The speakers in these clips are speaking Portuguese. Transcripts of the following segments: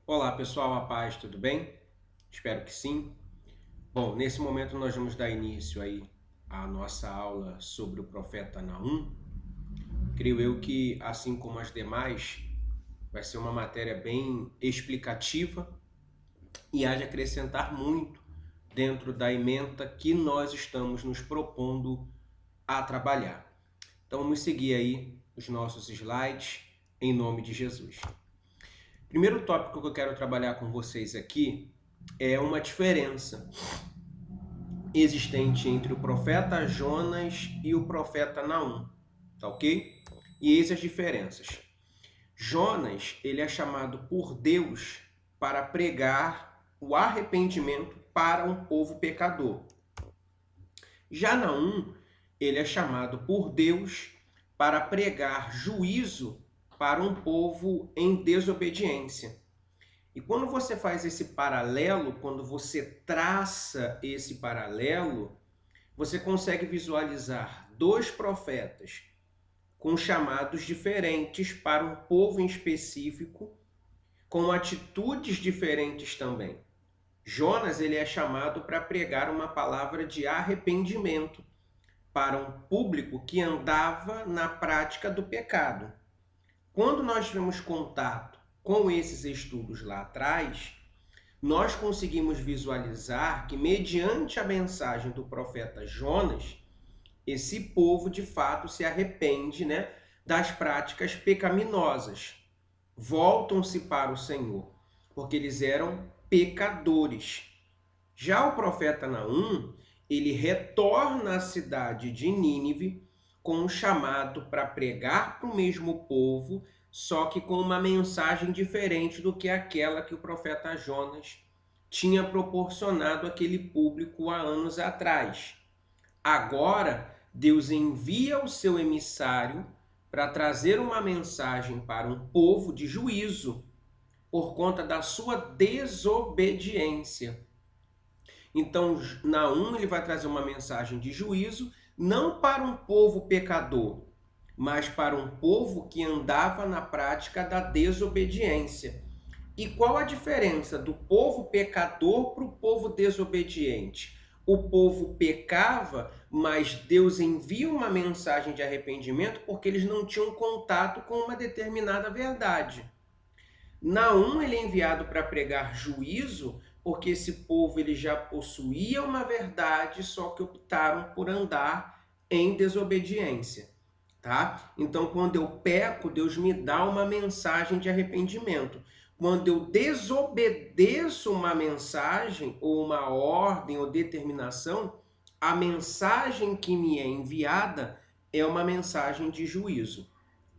Olá pessoal, a paz, tudo bem? Espero que sim. Bom, nesse momento nós vamos dar início aí à nossa aula sobre o profeta Naum. Creio eu que, assim como as demais, vai ser uma matéria bem explicativa e há de acrescentar muito dentro da ementa que nós estamos nos propondo a trabalhar. Então vamos seguir aí os nossos slides em nome de Jesus. Primeiro tópico que eu quero trabalhar com vocês aqui é uma diferença existente entre o profeta Jonas e o profeta Naum, tá ok? E eis as diferenças. Jonas, ele é chamado por Deus para pregar o arrependimento para um povo pecador. Já Naum, ele é chamado por Deus para pregar juízo para um povo em desobediência. E quando você faz esse paralelo, quando você traça esse paralelo, você consegue visualizar dois profetas com chamados diferentes para um povo em específico, com atitudes diferentes também. Jonas, ele é chamado para pregar uma palavra de arrependimento para um público que andava na prática do pecado. Quando nós tivemos contato com esses estudos lá atrás, nós conseguimos visualizar que, mediante a mensagem do profeta Jonas, esse povo de fato se arrepende, né, das práticas pecaminosas. Voltam-se para o Senhor, porque eles eram pecadores. Já o profeta Naum, ele retorna à cidade de Nínive com um chamado para pregar para o mesmo povo, só que com uma mensagem diferente do que aquela que o profeta Jonas tinha proporcionado àquele público há anos atrás. Agora, Deus envia o seu emissário para trazer uma mensagem para um povo de juízo por conta da sua desobediência. Então, Naum, ele vai trazer uma mensagem de juízo não para um povo pecador, mas para um povo que andava na prática da desobediência. E qual a diferença do povo pecador para o povo desobediente? O povo pecava, mas Deus envia uma mensagem de arrependimento porque eles não tinham contato com uma determinada verdade. Naum, ele é enviado para pregar juízo porque esse povo ele já possuía uma verdade, só que optaram por andar em desobediência, tá? Então, quando eu peco, Deus me dá uma mensagem de arrependimento. Quando eu desobedeço uma mensagem, ou uma ordem, ou determinação, a mensagem que me é enviada é uma mensagem de juízo,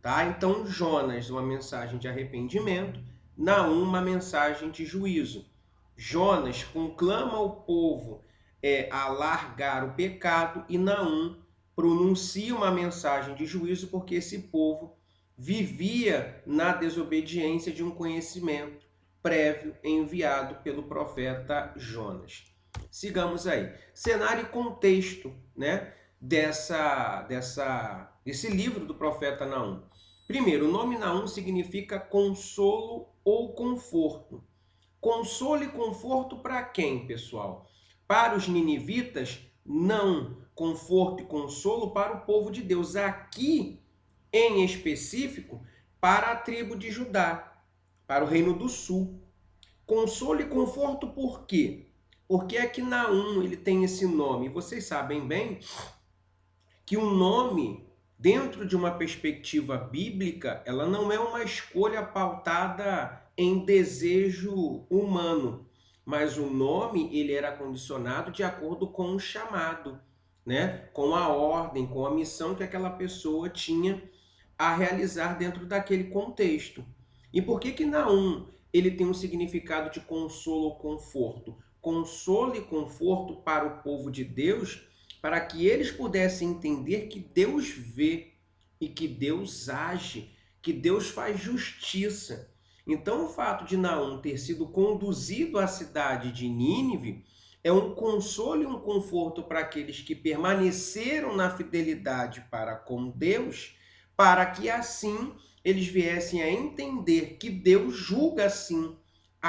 tá? Então, Jonas, uma mensagem de arrependimento, Naum, uma mensagem de juízo. Jonas conclama o povo a largar o pecado e Naum pronuncia uma mensagem de juízo porque esse povo vivia na desobediência de um conhecimento prévio enviado pelo profeta Jonas. Sigamos aí. Cenário e contexto, né, desse livro do profeta Naum. Primeiro, o nome Naum significa consolo ou conforto. Consolo e conforto para quem, pessoal? Para os ninivitas, não. Conforto e consolo para o povo de Deus. Aqui, em específico, para a tribo de Judá, para o reino do sul. Consolo e conforto por quê? Porque aqui Naum ele tem esse nome. Vocês sabem bem que o nome, dentro de uma perspectiva bíblica, ela não é uma escolha pautada em desejo humano, mas o nome ele era condicionado de acordo com o chamado, né? Com a ordem, com a missão que aquela pessoa tinha a realizar dentro daquele contexto. E por que Naum ele tem um significado de consolo ou conforto? Consolo e conforto para o povo de Deus, para que eles pudessem entender que Deus vê e que Deus age, que Deus faz justiça. Então, o fato de Naum ter sido conduzido à cidade de Nínive é um consolo e um conforto para aqueles que permaneceram na fidelidade para com Deus, para que assim eles viessem a entender que Deus julga sim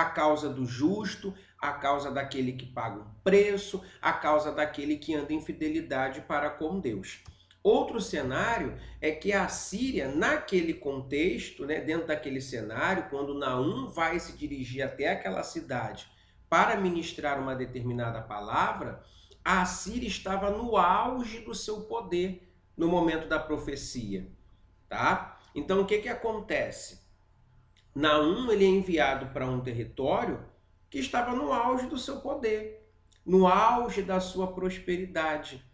a causa do justo, a causa daquele que paga um preço, a causa daquele que anda em fidelidade para com Deus. Outro cenário é que a Síria, naquele contexto, né, dentro daquele cenário, quando Naum vai se dirigir até aquela cidade para ministrar uma determinada palavra, a Síria estava no auge do seu poder no momento da profecia, tá? Então, o que acontece? Naum ele é enviado para um território que estava no auge do seu poder, no auge da sua prosperidade.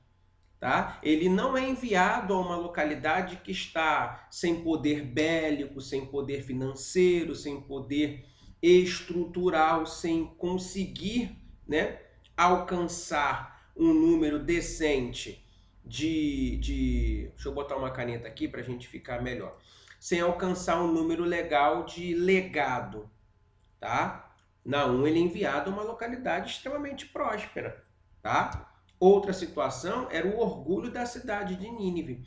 Tá? Ele não é enviado a uma localidade que está sem poder bélico, sem poder financeiro, sem poder estrutural, sem conseguir, né, alcançar um número decente deixa eu botar uma caneta aqui para a gente ficar melhor. Sem alcançar um número legal de legado. Tá? Naum ele é enviado a uma localidade extremamente próspera. Tá? Outra situação era o orgulho da cidade de Nínive.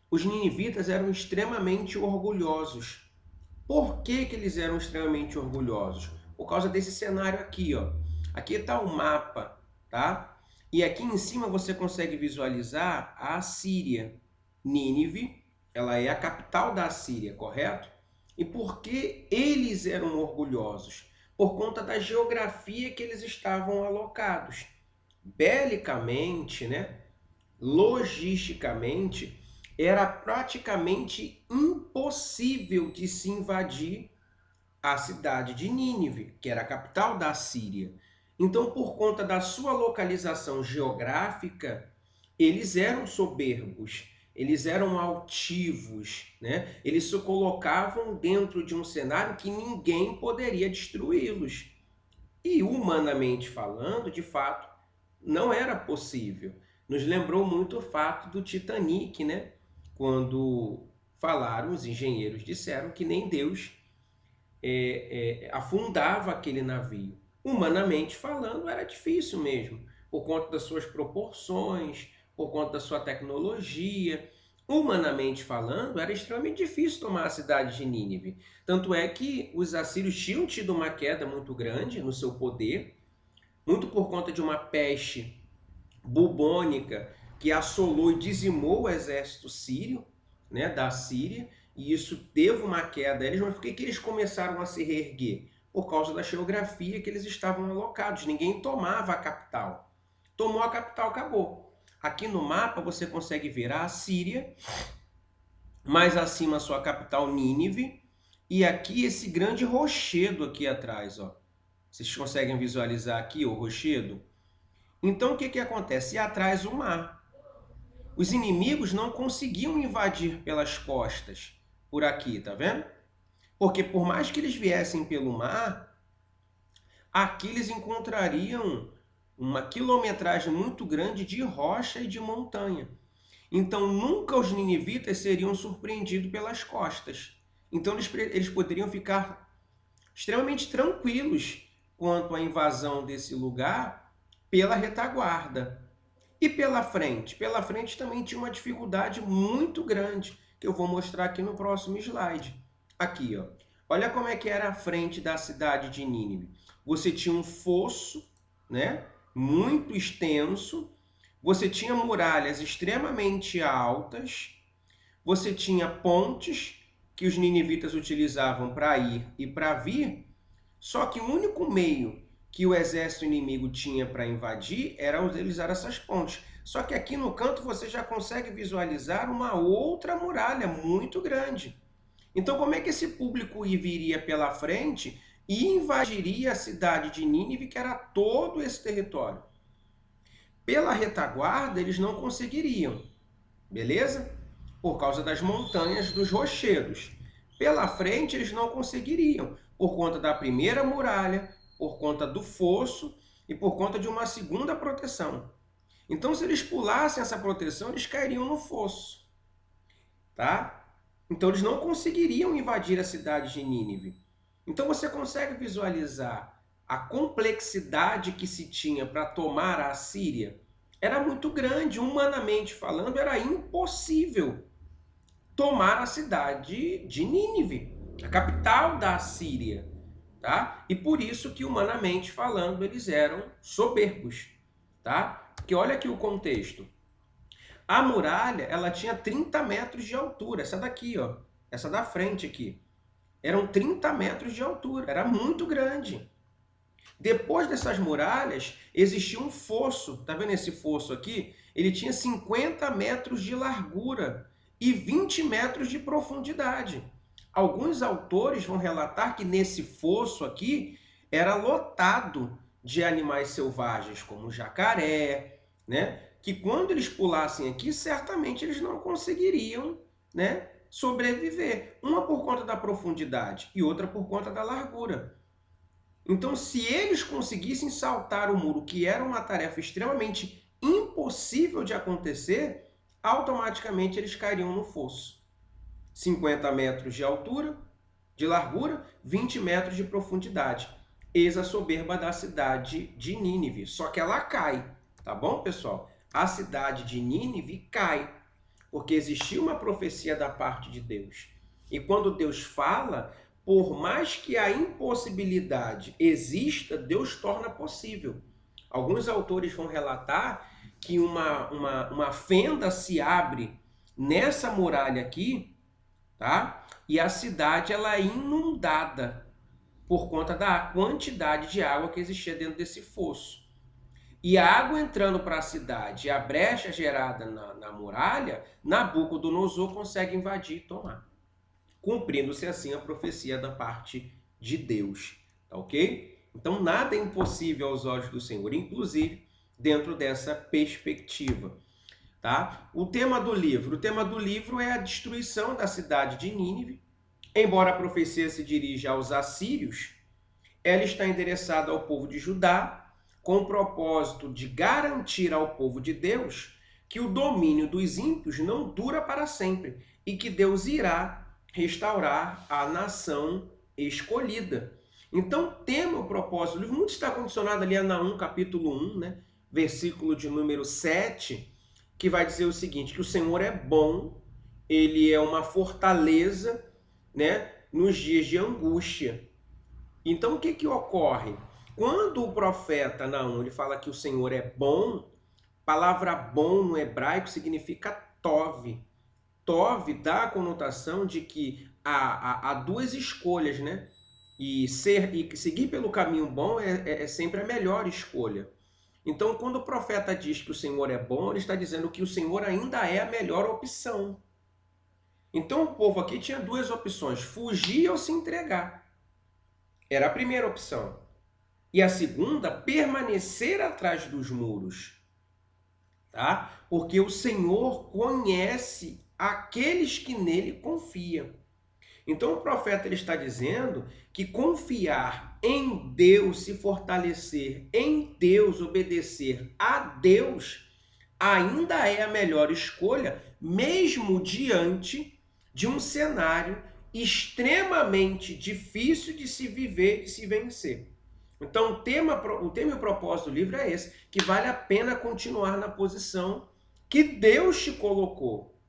Os ninivitas eram extremamente orgulhosos. Por que eles eram extremamente orgulhosos? Por causa desse cenário aqui, ó. Aqui está o mapa, tá? E aqui em cima você consegue visualizar a Assíria. Nínive, ela é a capital da Assíria, correto? E por que eles eram orgulhosos? Por conta da geografia que eles estavam alocados. Belicamente, né, logisticamente, era praticamente impossível de se invadir a cidade de Nínive, que era a capital da Síria. Então, por conta da sua localização geográfica, eles eram soberbos, eles eram altivos, né? Eles se colocavam dentro de um cenário que ninguém poderia destruí-los. E humanamente falando, de fato, não era possível. Nos lembrou muito o fato do Titanic, né? Quando falaram, os engenheiros disseram que nem Deus afundava aquele navio. Humanamente falando, era difícil mesmo, por conta das suas proporções, por conta da sua tecnologia. Humanamente falando, era extremamente difícil tomar a cidade de Nínive. Tanto é que os assírios tinham tido uma queda muito grande no seu poder, muito por conta de uma peste bubônica que assolou e dizimou o exército sírio, né, da Síria, e isso teve uma queda deles. Mas por que eles começaram a se reerguer? Por causa da geografia que eles estavam alocados. Ninguém tomava a capital. Tomou a capital, acabou. Aqui no mapa você consegue ver a Síria, mais acima a sua capital Nínive, e aqui esse grande rochedo aqui atrás, ó. Vocês conseguem visualizar aqui o rochedo? Então, o que acontece? E atrás o mar. Os inimigos não conseguiam invadir pelas costas, por aqui, tá vendo? Porque por mais que eles viessem pelo mar, aqui eles encontrariam uma quilometragem muito grande de rocha e de montanha. Então, nunca os ninivitas seriam surpreendidos pelas costas. Então, eles poderiam ficar extremamente tranquilos quanto à invasão desse lugar pela retaguarda. E pela frente? Pela frente também tinha uma dificuldade muito grande, que eu vou mostrar aqui no próximo slide. Aqui, ó. Olha como é que era a frente da cidade de Nínive. Você tinha um fosso, né, muito extenso, você tinha muralhas extremamente altas, você tinha pontes que os ninivitas utilizavam para ir e para vir, só que o único meio que o exército inimigo tinha para invadir era utilizar essas pontes. Só que aqui no canto você já consegue visualizar uma outra muralha muito grande. Então, como é que esse público viria pela frente e invadiria a cidade de Nínive, que era todo esse território? Pela retaguarda, eles não conseguiriam, beleza? Por causa das montanhas, dos rochedos. Pela frente, eles não conseguiriam, por conta da primeira muralha, por conta do fosso e por conta de uma segunda proteção. Então, se eles pulassem essa proteção, eles cairiam no fosso, tá? Então, eles não conseguiriam invadir a cidade de Nínive. Então, você consegue visualizar a complexidade que se tinha para tomar a Síria? Era muito grande, humanamente falando, era impossível tomar a cidade de Nínive, a capital da Síria. tá? E por isso que, humanamente falando, eles eram soberbos, tá? Porque olha aqui o contexto. A muralha, ela tinha 30 metros de altura, essa daqui, ó, essa da frente aqui. Eram 30 metros de altura, era muito grande. Depois dessas muralhas, existia um fosso, tá vendo esse fosso aqui? Ele tinha 50 metros de largura e 20 metros de profundidade. Alguns autores vão relatar que nesse fosso aqui era lotado de animais selvagens, como jacaré, né? Que quando eles pulassem aqui, certamente eles não conseguiriam, né, sobreviver. Uma por conta da profundidade e outra por conta da largura. Então, se eles conseguissem saltar o muro, que era uma tarefa extremamente impossível de acontecer, automaticamente eles cairiam no fosso. 50 metros de altura, de largura, 20 metros de profundidade. Eis a soberba da cidade de Nínive. Só que ela cai, tá bom, pessoal? A cidade de Nínive cai, porque existia uma profecia da parte de Deus. E quando Deus fala, por mais que a impossibilidade exista, Deus torna possível. Alguns autores vão relatar que uma fenda se abre nessa muralha aqui, tá? E a cidade ela é inundada por conta da quantidade de água que existia dentro desse fosso. E a água entrando para a cidade e a brecha gerada na muralha, Nabucodonosor consegue invadir e tomar, cumprindo-se assim a profecia da parte de Deus, tá ok? Então nada é impossível aos olhos do Senhor, inclusive dentro dessa perspectiva, tá? O tema do livro é a destruição da cidade de Nínive. Embora a profecia se dirija aos assírios, ela está endereçada ao povo de Judá, com o propósito de garantir ao povo de Deus que o domínio dos ímpios não dura para sempre e que Deus irá restaurar a nação escolhida. Então, tema o propósito do livro, muito está condicionado ali a Naum, capítulo 1, né? Versículo de número 7, que vai dizer o seguinte, que o Senhor é bom, ele é uma fortaleza, né, nos dias de angústia. Então, o que que ocorre? Quando o profeta Naum ele fala que o Senhor é bom, a palavra bom no hebraico significa tov. Tov dá a conotação de que há duas escolhas, né? E seguir pelo caminho bom é sempre a melhor escolha. Então, quando o profeta diz que o Senhor é bom, ele está dizendo que o Senhor ainda é a melhor opção. Então, o povo aqui tinha duas opções, fugir ou se entregar. Era a primeira opção. E a segunda, permanecer atrás dos muros, tá? Porque o Senhor conhece aqueles que nele confiam. Então o profeta ele está dizendo que confiar em Deus, se fortalecer em Deus, obedecer a Deus, ainda é a melhor escolha, mesmo diante de um cenário extremamente difícil de se viver e de se vencer. Então, o tema e o propósito do livro é esse, que vale a pena continuar na posição que Deus te colocou,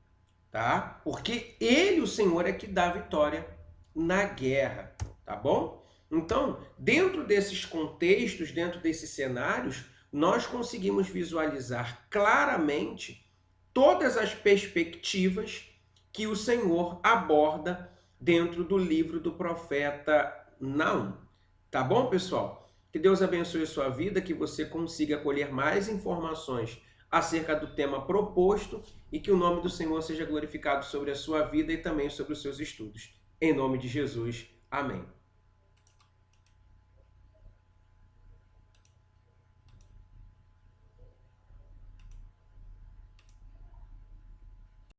tá? Porque Ele, o Senhor, é que dá vitória na guerra, tá bom? Então, dentro desses contextos, dentro desses cenários, nós conseguimos visualizar claramente todas as perspectivas que o Senhor aborda dentro do livro do profeta Naum. Tá bom, pessoal? Que Deus abençoe a sua vida, que você consiga colher mais informações acerca do tema proposto e que o nome do Senhor seja glorificado sobre a sua vida e também sobre os seus estudos. Em nome de Jesus. Amém.